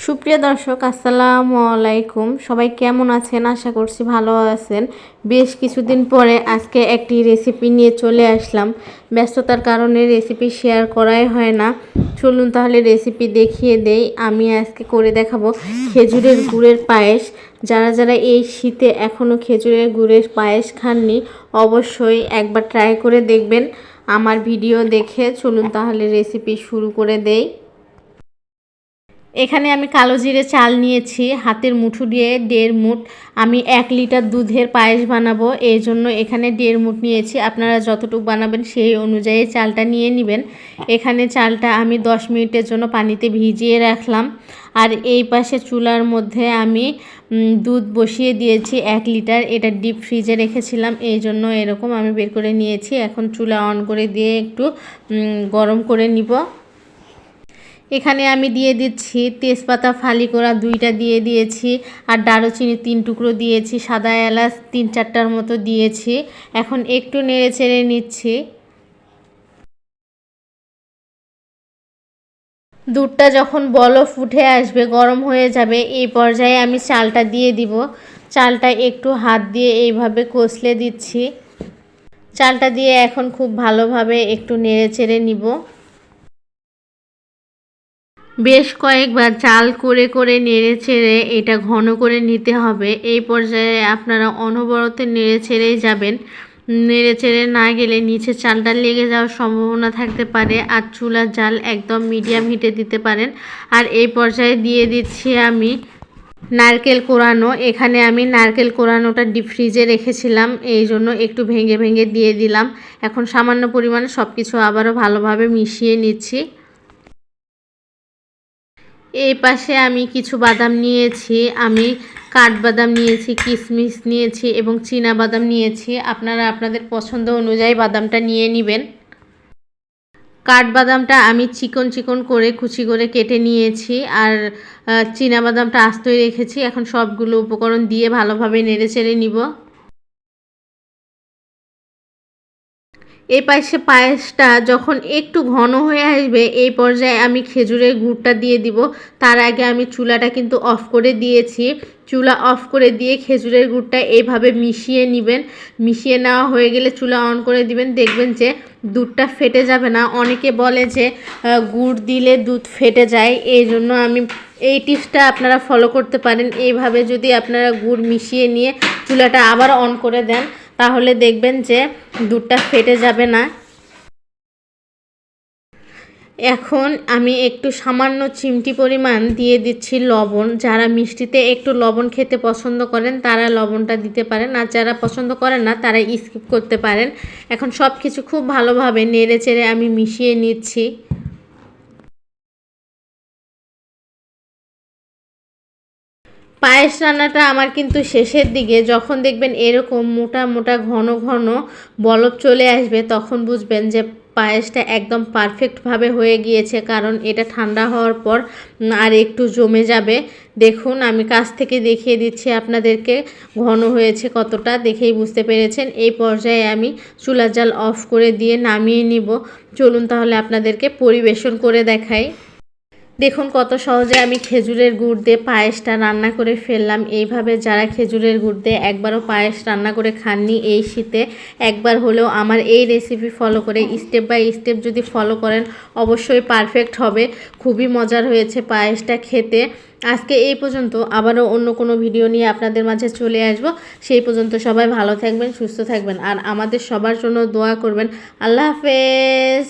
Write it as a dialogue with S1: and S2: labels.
S1: সুপ্রিয় দর্শক আসসালামু আলাইকুম। সবাই কেমন আছেন? আশা করছি ভালো আছেন। বেশ কিছুদিন পরে আজকে একটি রেসিপি নিয়ে চলে আসলাম। ব্যস্ততার কারণে রেসিপি শেয়ার করাই হয় না। চলুন তাহলে রেসিপি দেখিয়ে দেই। আমি আজকে করে দেখাবো খেজুরের গুড়ের পায়েস। যারা যারা এই শীতে এখনও খেজুরের গুড়ের পায়েস খাননি, অবশ্যই একবার ট্রাই করে দেখবেন আমার ভিডিও দেখে। চলুন তাহলে রেসিপি শুরু করে দেই। এখানে আমি কালো জিরে চাল নিয়েছি হাতের মুঠো দিয়ে 1.5 মুঠ। আমি 1 লিটার দুধের পায়েস বানাবো, এই জন্য এখানে 1.5 মুঠ নিয়েছি। আপনারা যতটুকু বানাবেন সেই অনুযায়ী চালটা নিয়ে নেবেন। এখানে চালটা আমি 10 মিনিটের জন্য পানিতে ভিজিয়ে রাখলাম। আর এই পাশে চুলার মধ্যে আমি দুধ বসিয়ে দিয়েছি 1 লিটার। এটা ডিপ ফ্রিজে রেখেছিলাম, এই জন্য এরকম আমি বের করে নিয়েছি। এখন চুলা অন করে দিয়ে একটু গরম করে নিব। এখানে আমি দিয়ে দিচ্ছি তেজপাতা ফালি করা 2টা দিয়ে দিয়েছি, আর দারুচিনি 3 টুকরো দিয়েছি, সাদা এলাচ 3-4টার মতো দিয়েছি। এখন একটু নেড়ে চেড়ে নিচ্ছি। দুধটা যখন বলক উঠে আসবে, গরম হয়ে যাবে, এই পর্যায়ে আমি চালটা দিয়ে দিব। চালটা একটু হাত দিয়ে এইভাবে কষলে দিচ্ছি। চালটা দিয়ে এখন খুব ভালোভাবে একটু নেড়ে চেড়ে নিব। বেশ কয়েকবার চাল করে করে নেড়ে ছেড়ে এটা ঘন করে নিতে হবে। এই পর্যায়ে আপনারা অনবরত নেড়ে ছেড়েই যাবেন। নেড়ে চেড়ে না গেলে নিচে চালটা লেগে যাওয়ার সম্ভাবনা থাকতে পারে। আর চুলার জাল একদম মিডিয়াম হিটে দিতে পারেন। আর এই পর্যায়ে দিয়ে দিচ্ছি আমি নারকেল কোরানো। এখানে আমি নারকেল কোরানোটা ডিপ ফ্রিজে রেখেছিলাম, এই জন্য একটু ভেঙে ভেঙে দিয়ে দিলাম। এখন সামান্য পরিমাণে সব কিছু আবারও ভালোভাবে মিশিয়ে নিচ্ছি। এই পাশে আমি কিছু বাদাম নিয়েছি। আমি কাঠবাদাম নিয়েছি, কিশমিশ নিয়েছি এবং চীনা বাদাম নিয়েছি। আপনারা আপনাদের পছন্দ অনুযায়ী বাদামটা নিয়ে নেবেন। কাঠবাদামটা আমি চিকন চিকন করে কুচি করে কেটে নিয়েছি, আর চীনা বাদামটা আস্তই রেখেছি। এখন সবগুলো উপকরণ দিয়ে ভালোভাবে নেড়ে চেড়ে নিব। এই পাশে পায়েসটা যখন একটু ঘন হয়ে আসবে, এই পর্যায়ে আমি খেজুরের গুড়টা দিয়ে দিব। তার আগে আমি চুলাটা কিন্তু অফ করে দিয়েছি। চুলা অফ করে দিয়ে খেজুরের গুড়টা এইভাবে মিশিয়ে নেবেন। মিশিয়ে নেওয়া হয়ে গেলে চুলা অন করে দিবেন। দেখবেন যে দুধটা ফেটে যাবে না। অনেকে বলে যে গুড় দিলে দুধ ফেটে যায়, এই জন্য আমি এই টিপসটা আপনারা ফলো করতে পারেন। এইভাবে যদি আপনারা গুড় মিশিয়ে নিয়ে চুলাটা আবার অন করে দেন, তাহলে দেখবেন যে দুধটা ফেটে যাবে না। এখন আমি একটু সামান্য চিমটি পরিমাণ দিয়ে দিচ্ছি লবণ। যারা মিষ্টিতে একটু লবণ খেতে পছন্দ করেন তারা লবণটা দিতে পারেন, আর যারা পছন্দ করেন না তারা স্কিপ করতে পারেন। এখন সব কিছু খুব ভালোভাবে নেড়ে চেড়ে আমি মিশিয়ে নিচ্ছি। পায়েস রান্নাটা আমার কিন্তু শেষের দিকে। যখন দেখবেন এরকম মোটা মোটা ঘন ঘন বলক চলে আসবে, তখন বুঝবেন যে পায়েসটা একদম পারফেক্টভাবে হয়ে গিয়েছে। কারণ এটা ঠান্ডা হওয়ার পর আর একটু জমে যাবে। দেখুন আমি কাছ থেকে দেখিয়ে দিচ্ছি আপনাদেরকে ঘন হয়েছে কতটা, দেখেই বুঝতে পেরেছেন। এই পর্যায়ে আমি চুলার জাল অফ করে দিয়ে নামিয়ে নিব। চলুন তাহলে আপনাদেরকে পরিবেশন করে দেখাই। দেখুন কত সহজে আমি খেজুরের গুড় দিয়ে পায়েসটা রান্না করে ফেললাম। এইভাবে যারা খেজুরের গুড় দিয়ে একবারও পায়েস রান্না করে খাননি, এই শীতে একবার হলেও আমার এই রেসিপি ফলো করে স্টেপ বাই স্টেপ যদি ফলো করেন, অবশ্যই পারফেক্ট হবে। খুবই মজার হয়েছে পায়েসটা খেতে। আজকে এই পর্যন্ত, আবারও অন্য কোনো ভিডিও নিয়ে আপনাদের মাঝে চলে আসব। সেই পর্যন্ত সবাই ভালো থাকবেন, সুস্থ থাকবেন, আর আমাদের সবার জন্য দোয়া করবেন। আল্লাহ হাফেজ।